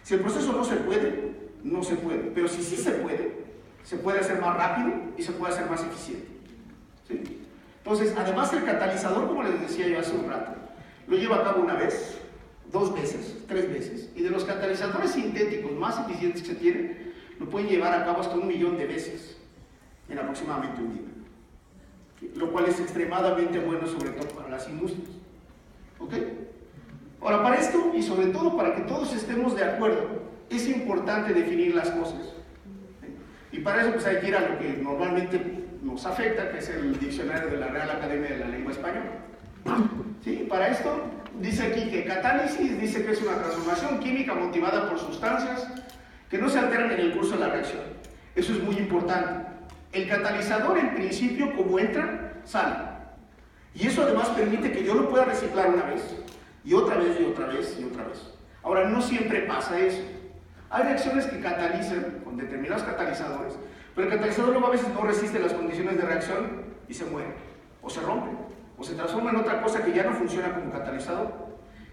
Si el proceso no se puede, no se puede. Pero si sí se puede hacer más rápido y se puede hacer más eficiente. ¿Sí? Entonces, además el catalizador, como les decía yo hace un rato, lo lleva a cabo una vez, 2 veces, 3 veces. Y de los catalizadores sintéticos más eficientes que se tienen, lo pueden llevar a cabo hasta 1.000.000 de veces en aproximadamente un día. Lo cual es extremadamente bueno, sobre todo para las industrias. ¿Ok? Ahora, para esto, y sobre todo para que todos estemos de acuerdo, es importante definir las cosas. Y para eso pues hay que ir a lo que normalmente nos afecta, que es el diccionario de la Real Academia de la Lengua Española. ¿Sí? Para esto, dice aquí que catálisis dice que es una transformación química motivada por sustancias que no se alteran en el curso de la reacción. Eso es muy importante. El catalizador, en principio, como entra, sale. Y eso además permite que yo lo pueda reciclar una vez, y otra vez, y otra vez, y otra vez. Ahora, no siempre pasa eso. Hay reacciones que catalizan con determinados catalizadores, pero el catalizador luego a veces no resiste las condiciones de reacción y se muere, o se rompe, o se transforma en otra cosa que ya no funciona como catalizador.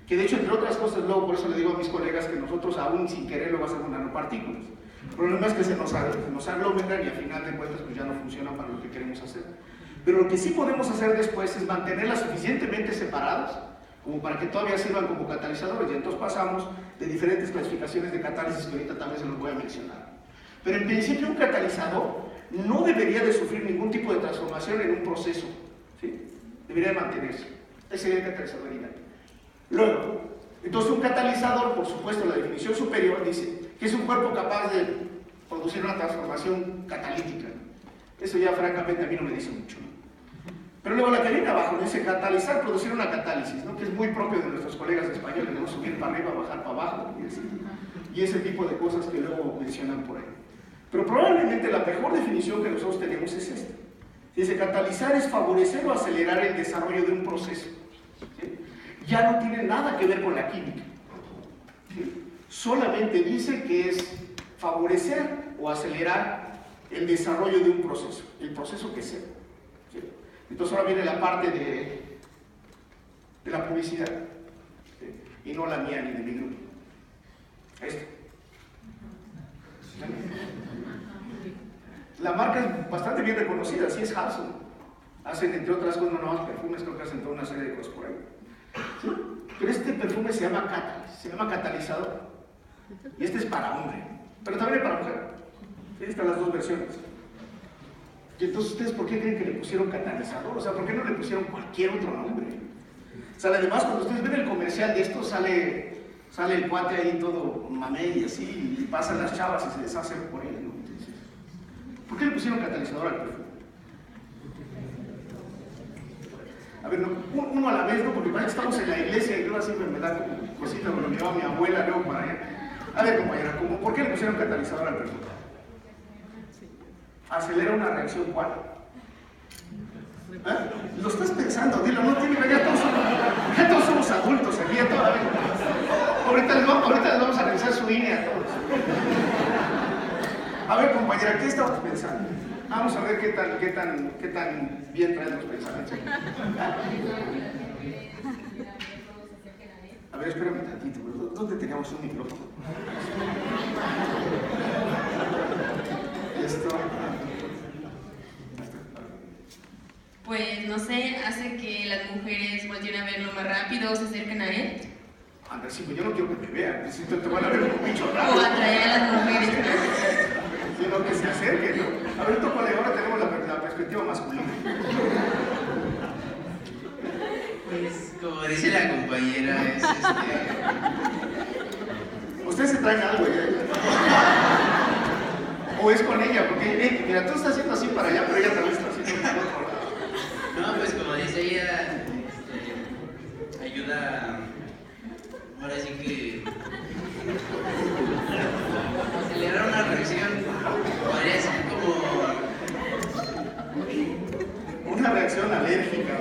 Que de hecho, entre otras cosas, luego por eso le digo a mis colegas que nosotros aún sin querer luego hacemos nanopartículas. El problema es que se nos aglomeran y al final de cuentas pues ya no funciona para lo que queremos hacer. Pero lo que sí podemos hacer después es mantenerlas suficientemente separadas como para que todavía sirvan como catalizadores, y entonces pasamos de diferentes clasificaciones de catálisis que ahorita también se los voy a mencionar. Pero en principio un catalizador no debería de sufrir ningún tipo de transformación en un proceso, ¿sí? Debería de mantenerse. Ese sería el catalizador ideal. Luego, entonces un catalizador, por supuesto, la definición superior dice que es un cuerpo capaz de producir una transformación catalítica. Eso ya francamente a mí no me dice mucho. Pero luego la que viene abajo dice catalizar, producir una catálisis, ¿no? Que es muy propio de nuestros colegas españoles, ¿no? Subir para arriba, bajar para abajo, y ese tipo de cosas que luego mencionan por ahí. Pero probablemente la mejor definición que nosotros tenemos es esta. Dice, catalizar es favorecer o acelerar el desarrollo de un proceso. ¿Sí? Ya no tiene nada que ver con la química. ¿Sí? Solamente dice que es favorecer o acelerar el desarrollo de un proceso, el proceso que sea. ¿Sí? Entonces ahora viene la parte de la publicidad, ¿sí? Y no la mía ni de mi grupo. Esto. La marca es bastante bien reconocida, sí es Hudson. Hacen, entre otras cosas, no más perfumes, creo que hacen toda una serie de cosas por ahí. ¿Sí? Pero este perfume se llama Catalyst, se llama catalizador. Y este es para hombre, pero también es para mujer. Ahí están las 2 versiones. Y entonces, ¿ustedes por qué creen que le pusieron catalizador? O sea, ¿por qué no le pusieron cualquier otro nombre? O sea, además, cuando ustedes ven el comercial de esto, sale el cuate ahí todo mamey y así, y pasan las chavas y se deshacen por él, ¿no? Entonces, ¿por qué le pusieron catalizador al perfume? A ver, no, uno a la vez, ¿no? Porque parece que estamos en la iglesia y yo siempre me da como cosita, me lo llevaba mi abuela luego para allá. A ver, compañera, ¿por qué le pusieron catalizador al perfume? Acelera una reacción, ¿cuál? ¿Eh? Lo estás pensando, dilo, no tiene, ya todos somos adultos aquí, ya todavía. Ahorita les vamos a revisar su INE a todos. A ver, compañera, ¿qué estabas pensando? Vamos a ver qué tan bien traen los pensamientos. A ver, espérame tantito, ¿dónde teníamos un micrófono? Esto. Pues no sé, hace que las mujeres volteen a verlo más rápido o se acerquen a él. Anda, sí, pues yo no quiero que me vean, necesito te van a ver como un bicho raro. O atraer a las mujeres. Sino que se acerquen, ¿no? A ver, tócale, ahora tenemos la perspectiva masculina. Pues, como dice la compañera, es Ustedes se traen algo ya. O es con ella, porque mira, tú estás haciendo así para allá, pero ella también está haciendo para otro lado. No, pues como dice ella, ayuda, ahora sí que acelerar una reacción, podría ser como una reacción alérgica.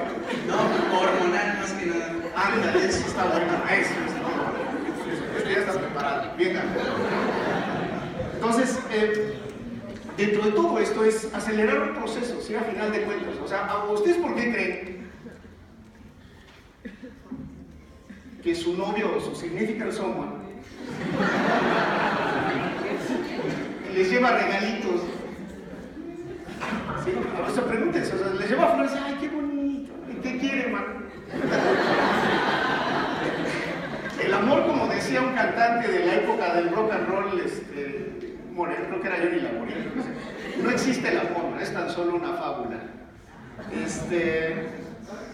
No, hormonal más que nada. Ándale, eso está bueno, eso esto ya está preparado. Bien, entonces, dentro de todo esto es acelerar un proceso, ¿sí? A final de cuentas. O sea, ¿ustedes por qué creen que su novio o su significant someone lleva regalitos. ¿Sí? A veces pregúntense, o sea, les lleva flores, ay, qué bonito, ¿qué quiere, hermano? El amor, como decía un cantante de la época del rock and roll, Moreno, creo que era Johnny Lamoureux, no existe el amor, es tan solo una fábula.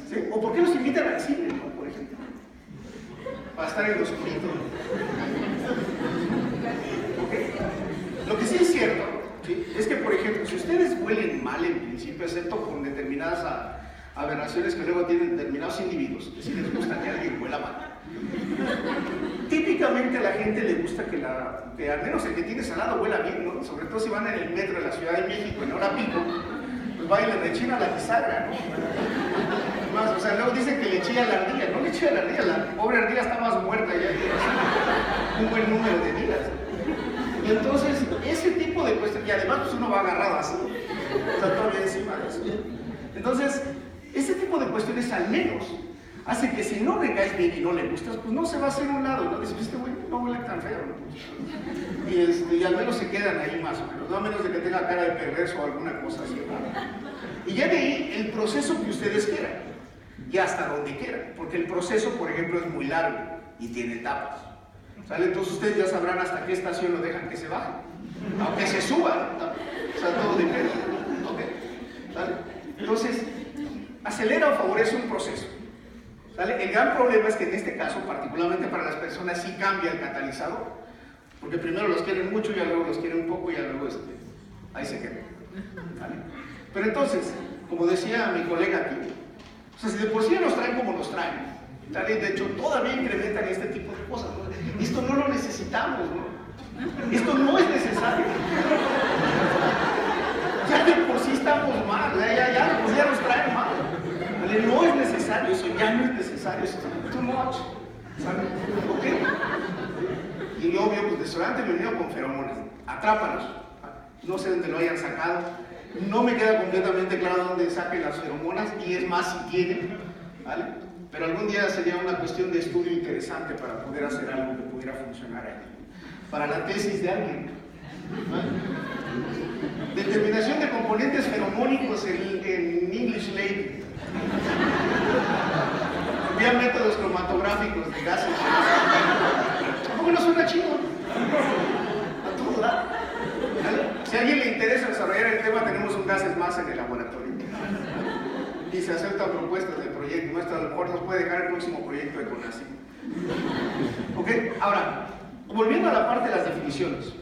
¿Sí? ¿O por qué los invitan al cine, no? Por ejemplo? Para estar en lo oscurito. ¿Okay? Lo que sí es cierto, ¿sí?, es que, por ejemplo, si ustedes huelen mal en principio, excepto con determinadas aberraciones que luego tienen determinados individuos, que sí les gusta que alguien huela mal. Típicamente a la gente le gusta que al menos el que tiene salado huela bien, ¿no? Sobre todo si van en el metro de la Ciudad de México en hora pico, pues va y le rechina la bisagra, ¿no? Más, o sea, luego dicen que le chilla la ardilla, no le chilla la ardilla, la pobre ardilla está más muerta ya que un buen número de vidas. Y entonces, ese tipo de cuestiones, y además pues uno va agarrado así, está todavía encima de eso. Entonces, ese tipo de cuestiones al menos hace que si no le caes bien y no le gustas, pues no se va a hacer un lado, ¿no? Dices, este güey no huele tan feo, ¿no? Y al menos se quedan ahí más o menos, no a menos de que tenga cara de perverso o alguna cosa así, ¿no? Y ya de ahí, el proceso que ustedes quieran, y hasta donde quieran, porque el proceso, por ejemplo, es muy largo y tiene etapas, ¿sale? Entonces ustedes ya sabrán hasta qué estación lo dejan que se baje, aunque se suba, ¿no? O sea, todo depende, ¿ok? ¿Sale? Entonces, acelera o favorece un proceso. ¿Sale? El gran problema es que en este caso, particularmente para las personas, sí cambia el catalizador, porque primero los quieren mucho y luego los quieren un poco y luego ahí se quedan. ¿Vale? Pero entonces, como decía mi colega aquí, o sea, si de por sí nos traen como nos traen, ¿sale? De hecho todavía incrementan este tipo de cosas, ¿no? Esto no lo necesitamos, ¿no? Esto no es necesario. Ya de por sí estamos mal, ya nos traen mal. ¿Vale? No es necesario, eso ya no es necesario, eso es too much, ¿sabes? ¿Ok? Y obvio, pues desodorante venido con feromonas, atrápalos, no sé dónde lo hayan sacado, no me queda completamente claro dónde saquen las feromonas, y es más si tienen, ¿vale? Pero algún día sería una cuestión de estudio interesante para poder hacer algo que pudiera funcionar ahí, para la tesis de alguien, ¿vale? Determinación de componentes feromónicos en English Lady. Había métodos cromatográficos de gases. ¿Cómo no suena chido? A todo dar. ¿Vale? Si a alguien le interesa desarrollar el tema, tenemos un gases más en el laboratorio. Y se aceptan propuestas de proyecto. Nuestro a lo mejor nos puede dejar el próximo proyecto de CONACYT. ¿Ok? Ahora, volviendo a la parte de las definiciones.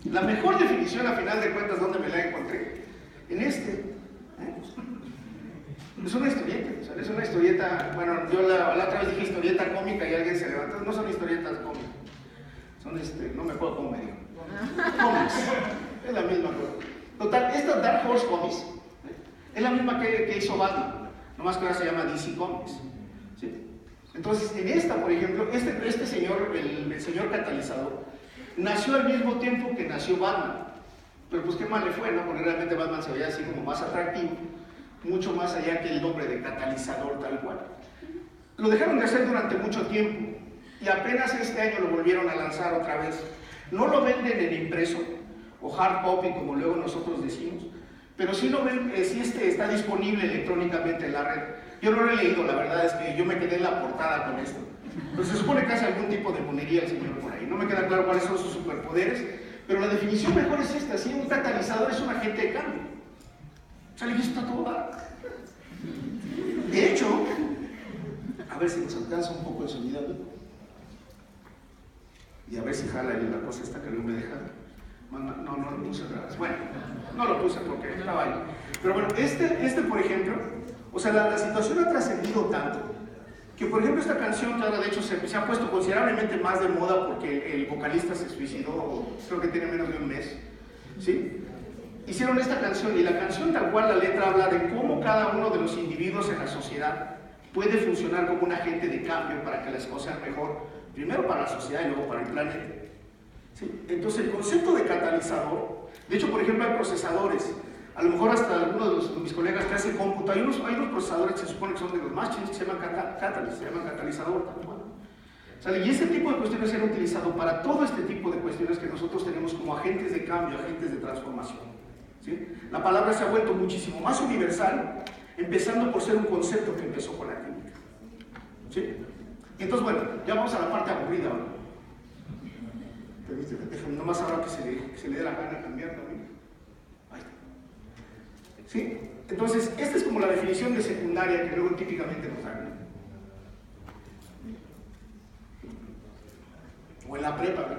La mejor definición, a final de cuentas, ¿dónde me la encontré? En es una historieta, ¿sabes? Es una historieta, bueno, yo la otra vez dije historieta cómica y alguien se levantó, no son historietas cómicas, son no me acuerdo cómo me dijo, cómics, es la misma cosa. Total, esta Dark Horse Comics es la misma que hizo Batman, nomás que ahora se llama DC Comics, ¿sí? Entonces, en esta, por ejemplo, este señor, el señor catalizador, nació al mismo tiempo que nació Batman, pero pues qué mal le fue, ¿no? Porque realmente Batman se veía así como más atractivo, mucho más allá que el nombre de catalizador tal cual. Lo dejaron de hacer durante mucho tiempo y apenas este año lo volvieron a lanzar otra vez. No lo venden en impreso o hard copy como luego nosotros decimos, pero sí lo ven, sí está disponible electrónicamente en la red. Yo no lo he leído, la verdad es que yo me quedé en la portada con esto. Pero se supone que hace algún tipo de monería el señor por ahí. No me queda claro cuáles son sus superpoderes, pero la definición mejor es esta, ¿sí? Un catalizador es un agente de cambio. Sale que esto está todo dado. De hecho, a ver si nos alcanza un poco el sonido. Y a ver si jala ahí la cosa esta que no me deja. No lo puse otra vez. Bueno, no lo puse porque estaba ahí. Pero bueno, por ejemplo, o sea, la situación ha trascendido tanto que, por ejemplo, esta canción, que ahora de hecho se ha puesto considerablemente más de moda porque el vocalista se suicidó, creo que tiene menos de un mes, ¿sí? Hicieron esta canción y la canción tal cual, la letra habla de cómo cada uno de los individuos en la sociedad puede funcionar como un agente de cambio para que las cosas sean mejor, primero para la sociedad y luego para el planeta, ¿sí? Entonces el concepto de catalizador, de hecho por ejemplo hay procesadores, a lo mejor hasta algunos de mis colegas que hacen cómputo, hay unos procesadores que se supone que son de los más chidos que se llaman catalizador tal cual. ¿Sale? Y ese tipo de cuestiones se han utilizado para todo este tipo de cuestiones que nosotros tenemos como como agentes de cambio, agentes de transformación. ¿Sí? La palabra se ha vuelto muchísimo más universal, empezando por ser un concepto que empezó con la química. ¿Sí? Entonces, bueno, ya vamos a la parte aburrida ahora. Déjame nomás ahora que se le dé la gana cambiar también. Ahí está. ¿Sí? Entonces, esta es como la definición de secundaria que luego típicamente nos dan, ¿no? O en la prepa, ¿verdad?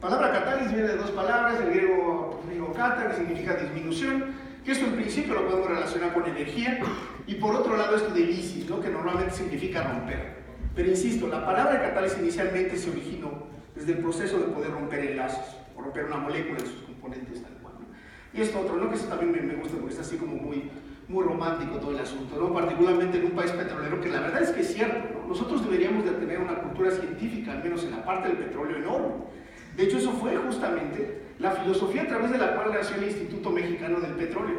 Palabra catálisis viene de dos palabras, el griego kata, que significa disminución, que esto en principio lo podemos relacionar con energía, y por otro lado esto de lisis, ¿no? Que normalmente significa romper. Pero insisto, la palabra de catálisis inicialmente se originó desde el proceso de poder romper enlaces, o romper una molécula en sus componentes tal cual, ¿no? Y esto otro, ¿no? Que eso también me gusta porque es así como muy romántico todo el asunto, ¿no? Particularmente en un país petrolero, que la verdad es que es cierto, ¿no? Nosotros deberíamos de tener una cultura científica, al menos en la parte del petróleo, enorme. De hecho, eso fue justamente la filosofía a través de la cual nació el Instituto Mexicano del Petróleo,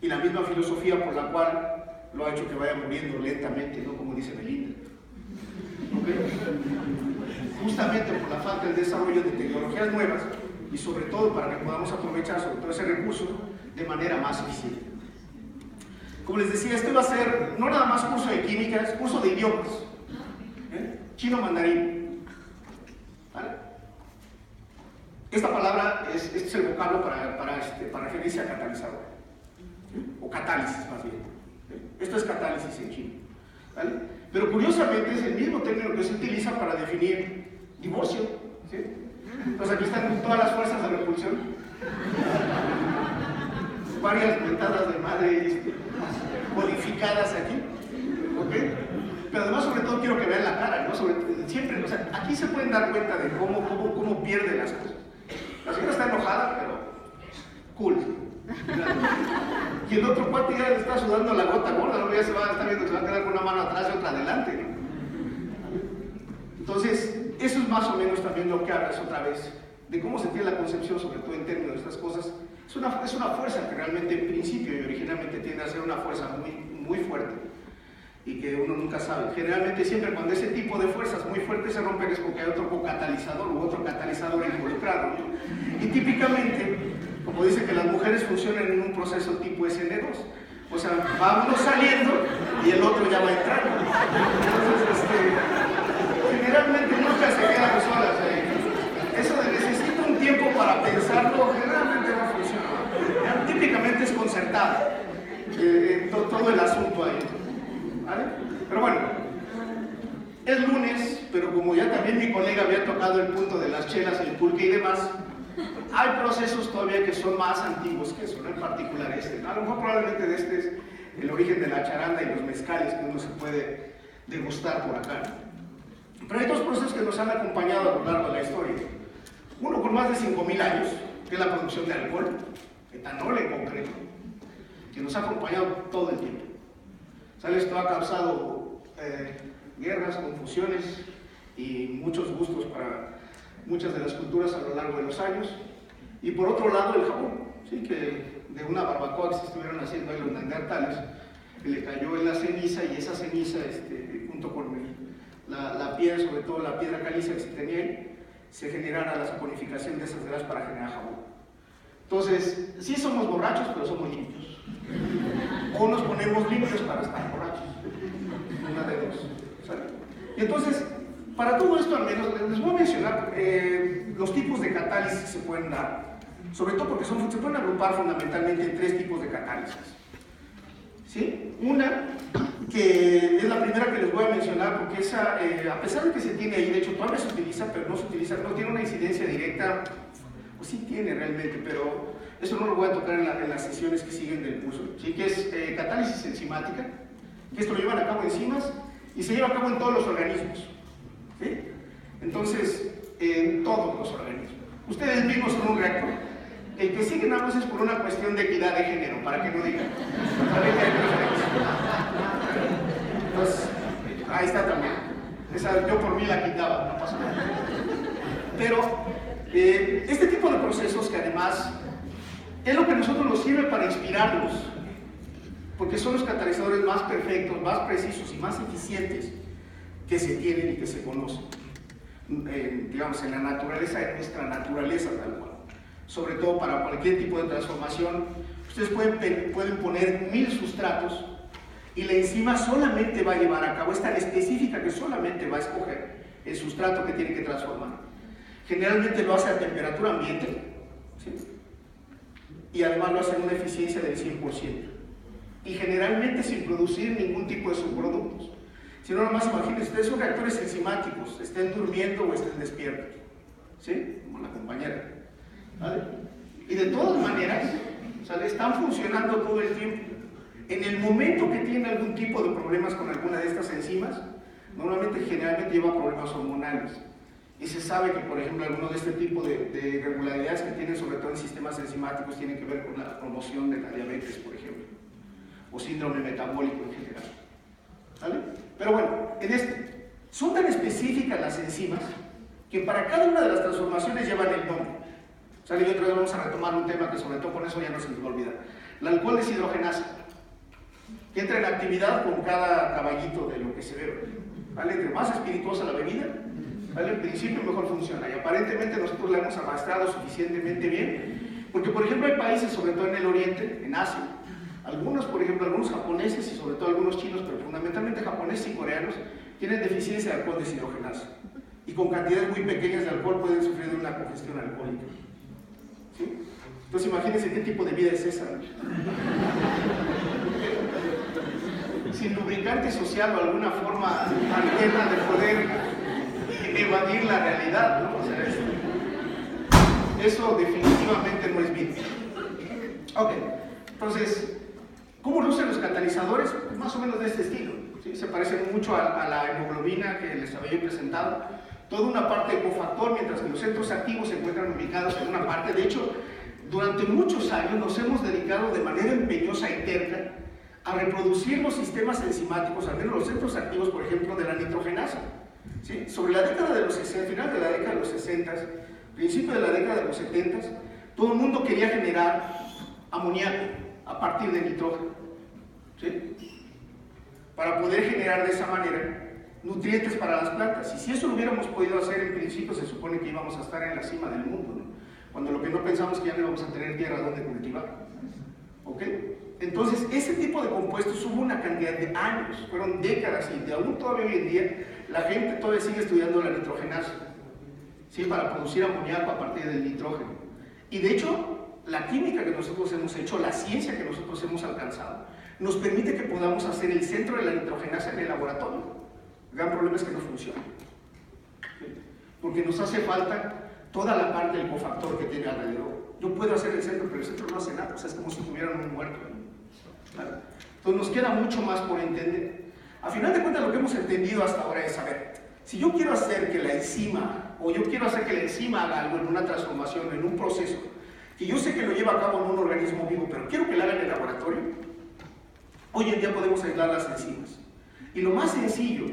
y la misma filosofía por la cual lo ha hecho que vaya muriendo lentamente, ¿no? Como dice Belinda. ¿Okay? Justamente por la falta del desarrollo de tecnologías nuevas, y sobre todo para que podamos aprovechar sobre todo ese recurso de manera más eficiente. Como les decía, este va a ser no nada más curso de química, es curso de idiomas. Chino mandarín. ¿Vale? Esta palabra este es el vocablo para referirse a catalizador. O catálisis más bien. Esto es catálisis en chino. ¿Vale? Pero curiosamente es el mismo término que se utiliza para definir divorcio. ¿Sí? Entonces aquí están todas las fuerzas de repulsión. Varias mentadas de madre codificadas aquí. ¿Okay? Pero además, sobre todo, quiero que vean la cara, ¿no? Siempre, o sea, aquí se pueden dar cuenta de cómo pierde las cosas. La señora está enojada, pero cool. Y el otro cuate ya le está sudando la gota gorda, ¿no? Ya se va a estar viendo que se va a quedar con una mano atrás y otra adelante, ¿no? Entonces, eso es más o menos también lo que hablas otra vez, de cómo se tiene la concepción, sobre todo en términos de estas cosas. Es una fuerza que realmente en principio y originalmente tiende a ser una fuerza muy fuerte y que uno nunca sabe. Generalmente siempre cuando ese tipo de fuerzas muy fuertes se rompen es porque hay otro cocatalizador u otro catalizador involucrado, ¿no? Y típicamente, como dice que las mujeres funcionan en un proceso tipo SN2, o sea, va uno saliendo y el otro ya va entrando. Entonces, generalmente nunca se quedan solas. Eso de necesito un tiempo para pensarlo, generalmente no funciona. Típicamente es concertado todo el asunto ahí. ¿Vale? Pero bueno, es lunes, pero como ya también mi colega había tocado el punto de las chelas, el pulque y demás, hay procesos todavía que son más antiguos que eso, ¿no? En particular este. A lo mejor probablemente de este es el origen de la charanda y los mezcales que uno se puede degustar por acá. Pero hay dos procesos que nos han acompañado a lo largo de la historia. Uno con más de 5.000 años, que es la producción de alcohol, etanol en concreto, que nos ha acompañado todo el tiempo. Esto ha causado guerras, confusiones y muchos gustos para muchas de las culturas a lo largo de los años. Y por otro lado el jabón, ¿sí? Que de una barbacoa que se estuvieron haciendo ahí los neandertales, que le cayó en la ceniza, y esa ceniza junto con la piedra, sobre todo la piedra caliza que se tenía ahí, se generara la saponificación de esas grasas para generar jabón. Entonces, sí somos borrachos, pero somos limpios. O nos ponemos limpios para estar borrachos. Una de dos. ¿Sale? Y entonces, para todo esto al menos, les voy a mencionar los tipos de catálisis que se pueden dar, sobre todo porque se pueden agrupar fundamentalmente en tres tipos de catálisis. ¿Sí? Una, que es la primera que les voy a mencionar, porque esa, a pesar de que se tiene ahí, de hecho todavía se utiliza, pero no se utiliza, no tiene una incidencia directa, pues sí tiene realmente, pero eso no lo voy a tocar en las sesiones que siguen del curso. ¿Sí? Que es catálisis enzimática, que esto lo llevan a cabo enzimas y se lleva a cabo en todos los organismos. ¿Sí? Entonces, en todos los organismos. Ustedes mismos son un reactor. El que sigue nada más es por una cuestión de equidad de género, para que no digan. Entonces, ahí está también. Esa yo por mí la quitaba, no pasa nada. Pero este tipo de procesos que además es lo que a nosotros nos sirve para inspirarnos, porque son los catalizadores más perfectos, más precisos y más eficientes que se tienen y que se conocen. digamos, en la naturaleza, en nuestra naturaleza tal cual. Sobre todo para cualquier tipo de transformación, ustedes pueden poner 1000 sustratos y la enzima solamente va a llevar a cabo, es tan específica que solamente va a escoger el sustrato que tiene que transformar. Generalmente lo hace a temperatura ambiente, ¿sí? Y además lo hace en una eficiencia del 100%. Y generalmente sin producir ningún tipo de subproductos. Si no, nomás imagínense, ustedes son reactores enzimáticos, estén durmiendo o estén despiertos, ¿sí? Como la compañera, ¿vale? Y de todas maneras, o sea, están funcionando todo el tiempo. En el momento que tienen algún tipo de problemas con alguna de estas enzimas, generalmente lleva problemas hormonales. Y se sabe que, por ejemplo, algunos de este tipo de irregularidades que tienen, sobre todo en sistemas enzimáticos, tienen que ver con la promoción de la diabetes, por ejemplo, o síndrome metabólico en general. ¿Vale? Pero bueno, son tan específicas las enzimas que para cada una de las transformaciones llevan el nombre. ¿Sale? Y otra vez vamos a retomar un tema que sobre todo con eso ya no se nos va a olvidar. La alcohol deshidrogenasa, que entra en actividad con cada caballito de lo que se bebe. ¿Vale? Entre más espirituosa la bebida, ¿vale? En principio mejor funciona. Y aparentemente nosotros la hemos arrastrado suficientemente bien, porque por ejemplo hay países, sobre todo en el oriente, en Asia, algunos, por ejemplo, algunos japoneses y sobre todo algunos chinos, pero fundamentalmente japoneses y coreanos, tienen deficiencia de alcohol deshidrogenasa. Y con cantidades muy pequeñas de alcohol pueden sufrir de una congestión alcohólica. ¿Sí? Entonces imagínense qué tipo de vida es esa. Sin lubricante social o alguna forma alterna de poder evadir la realidad, ¿no? O sea, eso definitivamente no es vida. Ok, entonces, ¿cómo lucen los catalizadores? Pues más o menos de este estilo, ¿sí? Se parecen mucho a la hemoglobina que les había presentado. Toda una parte de cofactor, mientras que los centros activos se encuentran ubicados en una parte. De hecho, durante muchos años nos hemos dedicado de manera empeñosa y terca a reproducir los sistemas enzimáticos, al menos los centros activos, por ejemplo, de la nitrogenasa. ¿Sí? Sobre la década de los 60, final de la década de los 60, principio de la década de los 70, todo el mundo quería generar amoníaco a partir de nitrógeno, ¿sí? Para poder generar de esa manera nutrientes para las plantas. Y si eso lo hubiéramos podido hacer en principio, se supone que íbamos a estar en la cima del mundo, ¿no? Cuando lo que no pensamos es que ya no íbamos a tener tierra donde cultivar. ¿Ok? Entonces, ese tipo de compuestos hubo una cantidad de años, fueron décadas, y aún todavía hoy en día la gente todavía sigue estudiando la nitrogenasa, ¿sí? Para producir amoníaco a partir del nitrógeno. Y de hecho, la química que nosotros hemos hecho, la ciencia que nosotros hemos alcanzado, nos permite que podamos hacer el centro de la nitrogenasa en el laboratorio. El gran problema es que no funciona, ¿sí? Porque nos hace falta toda la parte del cofactor que tiene alrededor. Yo puedo hacer el centro, pero el centro no hace nada, o sea, es como si tuvieran un muerto, ¿vale? Entonces nos queda mucho más por entender. A final de cuentas, lo que hemos entendido hasta ahora es, a ver, si yo quiero hacer que la enzima, o yo quiero hacer que la enzima haga algo en una transformación, en un proceso, que yo sé que lo lleva a cabo en un organismo vivo, pero quiero que lo haga en el laboratorio, hoy en día podemos aislar las enzimas. Y lo más sencillo,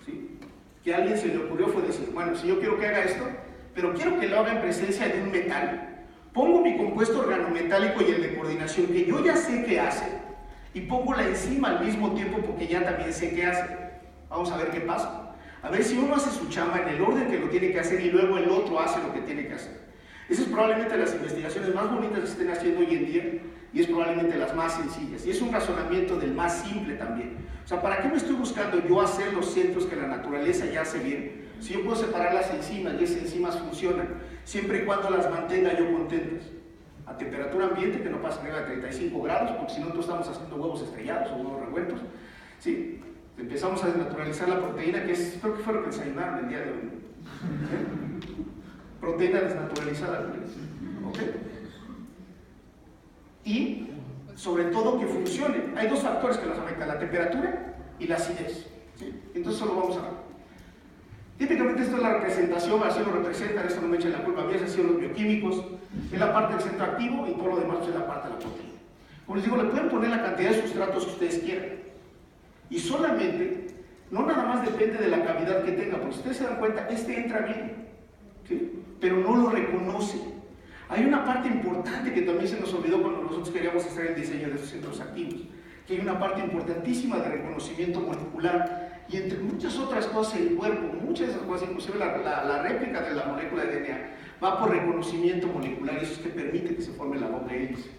¿sí?, que a alguien se le ocurrió fue decir, bueno, si yo quiero que haga esto, pero quiero que lo haga en presencia de un metal, pongo mi compuesto organometálico y el de coordinación, que yo ya sé qué hace, y pongo la enzima al mismo tiempo porque ya también sé qué hace. Vamos a ver qué pasa. A ver si uno hace su chamba en el orden que lo tiene que hacer y luego el otro hace lo que tiene que hacer. Esas es probablemente las investigaciones más bonitas que se estén haciendo hoy en día y es probablemente las más sencillas. Y es un razonamiento del más simple también. O sea, ¿para qué me estoy buscando yo hacer los centros que la naturaleza ya hace bien? Si yo puedo separar las enzimas y esas enzimas funcionan, siempre y cuando las mantenga yo contentas. A temperatura ambiente, que no pase arriba de 35 grados, porque si no, todos estamos haciendo huevos estrellados o huevos revueltos. ¿Sí? Empezamos a desnaturalizar la proteína, que es, creo que fue lo que desayunaron el día de hoy. ¿Eh? Proteína desnaturalizada. ¿Ok? Y, sobre todo, que funcione. Hay dos factores que nos afectan, la temperatura y la acidez. ¿Sí? Entonces, solo vamos a ver. Típicamente esto es la representación, así lo representan, esto no me echen la culpa a mí, así son los bioquímicos, es la parte del centro activo y todo lo demás es la parte de la proteína. Como les digo, le pueden poner la cantidad de sustratos que ustedes quieran. Y solamente, no nada más depende de la cavidad que tenga, porque ustedes se dan cuenta, este entra bien, ¿sí?, pero no lo reconoce. Hay una parte importante que también se nos olvidó cuando nosotros queríamos hacer el diseño de esos centros activos, que hay una parte importantísima de reconocimiento molecular, y entre muchas otras cosas el cuerpo, muchas de esas cosas, inclusive la réplica de la molécula de DNA, va por reconocimiento molecular y eso es que permite que se forme la doble hélice.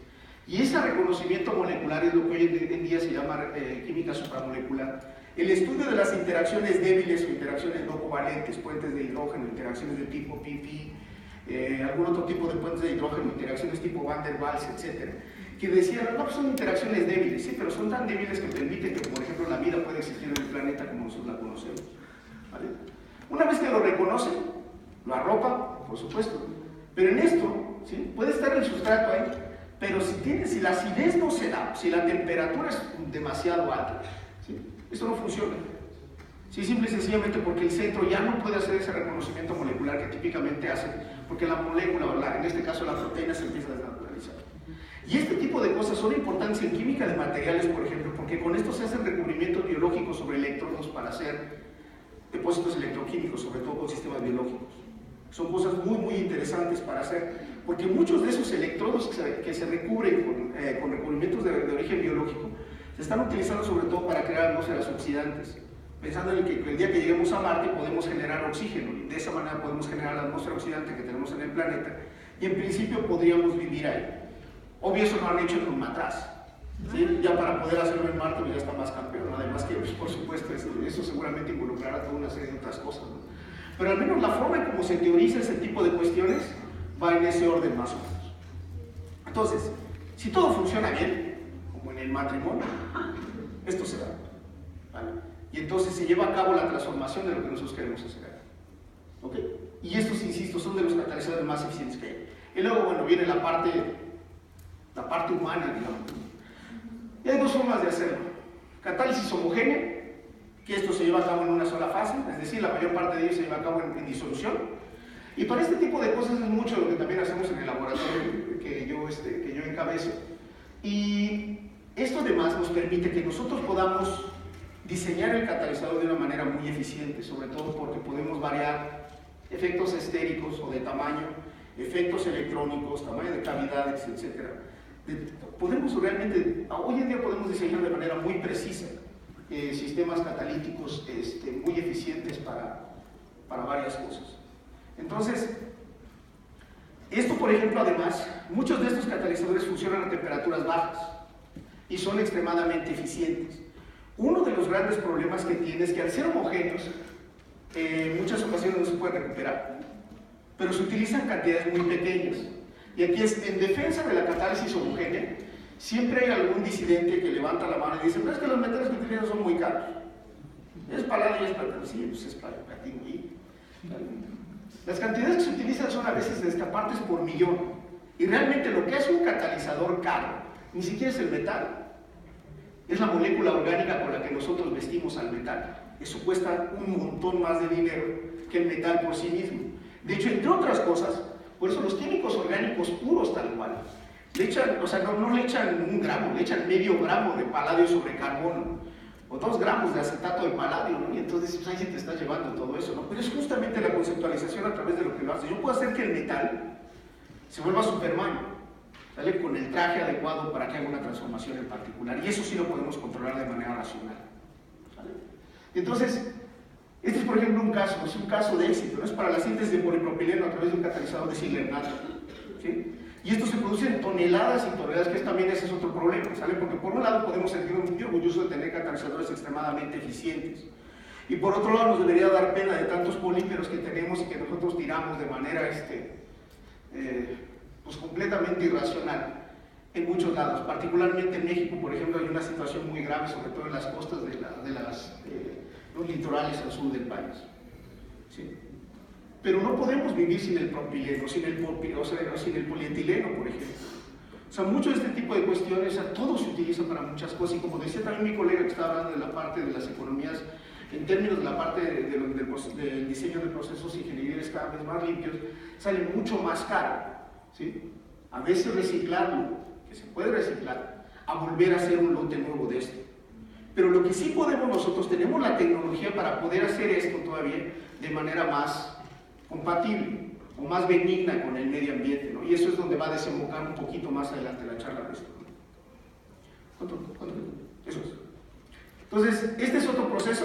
Y ese reconocimiento molecular es lo que hoy en día se llama química supramolecular. El estudio de las interacciones débiles o interacciones no covalentes, puentes de hidrógeno, interacciones de tipo pp, algún otro tipo de puentes de hidrógeno, interacciones tipo Van der Waals, etc. Que decían, no, pues son interacciones débiles, sí, pero son tan débiles que permiten que, por ejemplo, la vida pueda existir en el planeta como nosotros la conocemos. ¿Vale? Una vez que lo reconocen, lo arropan, por supuesto, pero en esto, ¿sí? Puede estar el sustrato ahí, pero si la acidez no se da, si la temperatura es demasiado alta, ¿sí? Esto no funciona. Sí, simple y sencillamente porque el centro ya no puede hacer ese reconocimiento molecular que típicamente hace, porque la molécula, en este caso la proteína, se empieza a desnaturalizar. Y este tipo de cosas son importantes en química de materiales, por ejemplo, porque con esto se hacen recubrimientos biológicos sobre electrodos para hacer depósitos electroquímicos, sobre todo con sistemas biológicos. Son cosas muy, muy interesantes para hacer, porque muchos de esos electrodos que se recubren con recubrimientos de origen biológico se están utilizando sobre todo para crear atmósferas oxidantes, pensando en que el día que lleguemos a Marte podemos generar oxígeno y de esa manera podemos generar la atmósfera oxidante que tenemos en el planeta y en principio podríamos vivir ahí. Obvio, eso lo han hecho en un matraz, ¿sí? Ya para poder hacerlo en Marte pues ya está más campeón, además que pues, por supuesto eso seguramente involucrará toda una serie de otras cosas, ¿no? Pero al menos la forma en cómo se teoriza ese tipo de cuestiones va en ese orden más o menos. Entonces, si todo funciona bien, como en el matrimonio, esto se da, ¿vale? Y entonces se lleva a cabo la transformación de lo que nosotros queremos hacer ahí. ¿Ok? Y estos, insisto, son de los catalizadores más eficientes que hay. Y luego, bueno, viene la parte humana, digamos. Y hay dos formas de hacerlo. Catálisis homogénea, que esto se lleva a cabo en una sola fase, es decir, la mayor parte de ellos se lleva a cabo en disolución. Y para este tipo de cosas es mucho lo que también hacemos en el laboratorio que yo encabezo. Y esto además nos permite que nosotros podamos diseñar el catalizador de una manera muy eficiente, sobre todo porque podemos variar efectos estéricos o de tamaño, efectos electrónicos, tamaño de cavidades, etc. Podemos realmente, hoy en día podemos diseñar de manera muy precisa sistemas catalíticos muy eficientes para varias cosas. Entonces, esto por ejemplo además, muchos de estos catalizadores funcionan a temperaturas bajas y son extremadamente eficientes. Uno de los grandes problemas que tiene es que al ser homogéneos, en muchas ocasiones no se puede recuperar, pero se utilizan cantidades muy pequeñas. Y aquí es, en defensa de la catálisis homogénea, siempre hay algún disidente que levanta la mano y dice, pero es que los metales que utilizan son muy caros. Es paladio y es platino. Sí, pues es platino. Las cantidades que se utilizan son a veces de partes por millón. Y realmente lo que hace un catalizador caro, ni siquiera es el metal. Es la molécula orgánica con la que nosotros vestimos al metal. Eso cuesta un montón más de dinero que el metal por sí mismo. De hecho, entre otras cosas, por eso los químicos orgánicos puros tal cual, le echan, o sea, no le echan 1 gramo, le echan medio gramo de paladio sobre carbono, o 2 gramos de acetato de paladio, ¿no? Y entonces pues, ahí se te está llevando todo eso, ¿no? Pero es justamente la conceptualización a través de lo que lo hace. Yo puedo hacer que el metal se vuelva Superman, ¿sale? Con el traje adecuado para que haga una transformación en particular, y eso sí lo podemos controlar de manera racional, ¿sale? Entonces, este es por ejemplo un caso, es un caso de éxito, ¿no? Es para la síntesis de polipropileno a través de un catalizador de Ziegler-Nash, ¿sí? Y esto se produce en toneladas y toneladas, que también ese es otro problema, ¿sale? Porque por un lado podemos sentirnos muy orgullosos de tener catalizadores extremadamente eficientes, y por otro lado nos debería dar pena de tantos polímeros que tenemos y que nosotros tiramos de manera pues completamente irracional en muchos lados. Particularmente en México, por ejemplo, hay una situación muy grave, sobre todo en las costas de los litorales al sur del país, ¿sí? Pero no podemos vivir sin el propileno, sin el polietileno, por ejemplo. O sea, mucho de este tipo de cuestiones, o sea, todo se utiliza para muchas cosas, y como decía también mi colega que estaba hablando de la parte de las economías, en términos de la parte del diseño de procesos ingenierías cada vez más limpios, sale mucho más caro, ¿sí? A veces reciclarlo, que se puede reciclar, a volver a hacer un lote nuevo de esto. Pero lo que sí podemos nosotros, tenemos la tecnología para poder hacer esto todavía de manera más compatible o más benigna con el medio ambiente, ¿no? Y eso es donde va a desembocar un poquito más adelante la charla de esto. ¿Cuánto? Eso es. Entonces, este es otro proceso,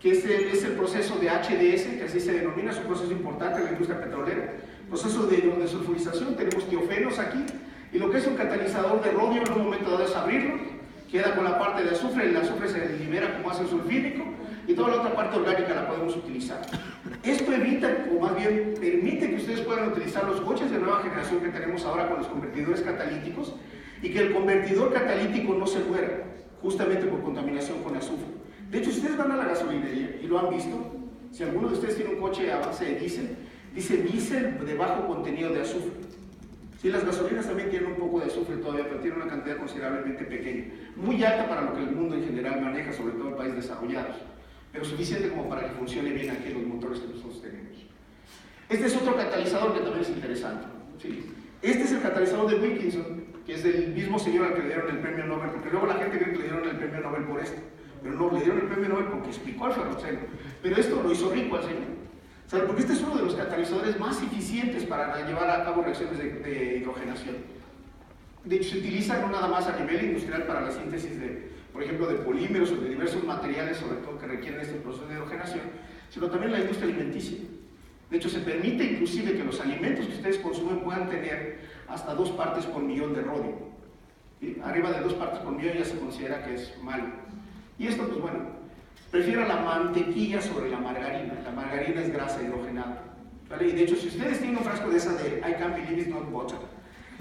que es el proceso de HDS, que así se denomina, es un proceso importante en la industria petrolera. Proceso de desulfurización, tenemos tiofenos aquí, y lo que es un catalizador de rodio en un momento dado es abrirlo, queda con la parte de azufre, el azufre se libera como ácido sulfídrico, y toda la otra parte orgánica la podemos utilizar. Esto evita, o más bien permite que ustedes puedan utilizar los coches de nueva generación que tenemos ahora con los convertidores catalíticos, y que el convertidor catalítico no se muera, justamente por contaminación con azufre. De hecho, si ustedes van a la gasolinería y lo han visto, si alguno de ustedes tiene un coche a base de diésel, dice diésel de bajo contenido de azufre. Sí, las gasolinas también tienen un poco de azufre todavía, pero tienen una cantidad considerablemente pequeña, muy alta para lo que el mundo en general maneja, sobre todo en países desarrollados, pero suficiente como para que funcione bien aquí en los motores que nosotros tenemos. Este es otro catalizador que también es interesante. ¿Sí? Este es el catalizador de Wilkinson, que es del mismo señor al que le dieron el premio Nobel, porque luego la gente cree que le dieron el premio Nobel por esto, pero no, le dieron el premio Nobel porque explicó el ferroceno, pero esto lo hizo rico al señor. ¿Sabe? Porque este es uno de los catalizadores más eficientes para llevar a cabo reacciones de hidrogenación. De hecho, se utiliza no nada más a nivel industrial para la síntesis de, por ejemplo, de polímeros o de diversos materiales, sobre todo que requieren este proceso de hidrogenación, sino también en la industria alimenticia. De hecho, se permite inclusive que los alimentos que ustedes consumen puedan tener hasta 2 partes por millón de rodio. ¿Sí? Arriba de 2 partes por millón ya se considera que es malo. Y esto, pues bueno, prefiero la mantequilla sobre la margarina. La margarina es grasa hidrogenada. ¿Vale? Y de hecho, si ustedes tienen un frasco de esa de I can't believe it's not butter,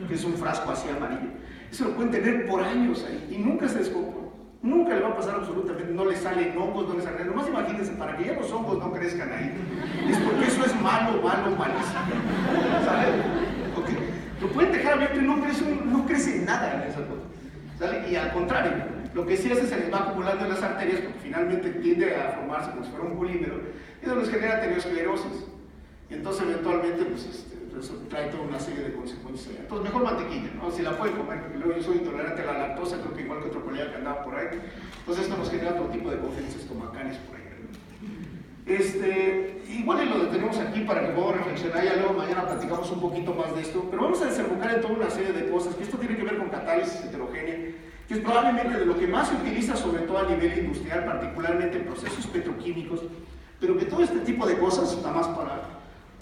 que es un frasco así amarillo, eso lo pueden tener por años ahí y nunca se descompone. Nunca le va a pasar absolutamente, no le salen hongos, no le salen. Nomás imagínense, para que ya los hongos no crezcan ahí, es porque eso es malo, malísimo. ¿Sale? Porque lo pueden dejar abierto y no crece nada en esa cosa. ¿Sale? Y al contrario, lo que sí hace es se les va acumulando en las arterias porque finalmente tiende a formarse como si fuera un polímero y eso les genera aterosclerosis. Y entonces eventualmente pues, eso trae toda una serie de consecuencias. Entonces mejor mantequilla, ¿no? Si la pueden comer, porque luego yo soy intolerante a la lactosa, creo que igual que otro colega que andaba por ahí. Entonces esto nos genera otro tipo de conferencias estomacales por ahí. Igual y lo detenemos aquí para que podamos reflexionar, ya luego mañana platicamos un poquito más de esto, pero vamos a desembocar en toda una serie de cosas, que esto tiene que ver con catálisis heterogénea, que es probablemente de lo que más se utiliza, sobre todo a nivel industrial, particularmente en procesos petroquímicos, pero que todo este tipo de cosas, nada más para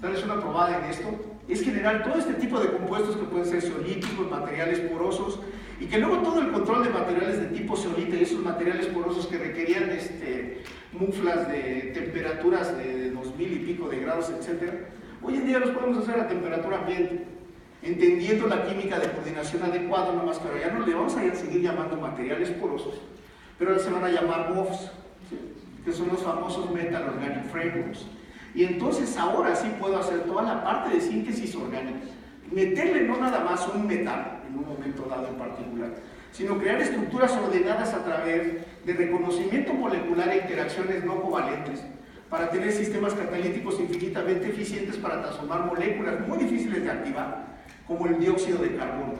darles una probada en esto, es generar todo este tipo de compuestos que pueden ser zeolíticos, materiales porosos, y que luego todo el control de materiales de tipo zeolita y esos materiales porosos que requerían muflas de temperaturas de 2000 y pico de grados, etc. Hoy en día los podemos hacer a temperatura ambiente, entendiendo la química de coordinación adecuada, nada más que ahora ya no le vamos a seguir llamando materiales porosos, pero ahora se van a llamar MOFs, ¿sí? Que son los famosos Metal Organic Frameworks. Y entonces ahora sí puedo hacer toda la parte de síntesis orgánica, meterle no nada más un metal en un momento dado en particular, sino crear estructuras ordenadas a través de reconocimiento molecular e interacciones no covalentes para tener sistemas catalíticos infinitamente eficientes para transformar moléculas muy difíciles de activar, como el dióxido de carbono.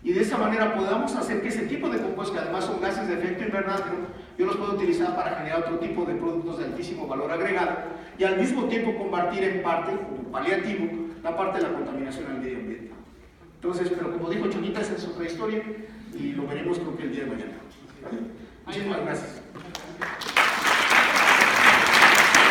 Y de esa manera podamos hacer que ese tipo de compuestos, que además son gases de efecto invernadero, yo los puedo utilizar para generar otro tipo de productos de altísimo valor agregado y al mismo tiempo combatir en parte, como paliativo, la parte de la contaminación al medio ambiente. Entonces, pero como dijo Chonita, esa es otra historia y lo veremos creo que el día de mañana. ¿Vale? Muchísimas gracias.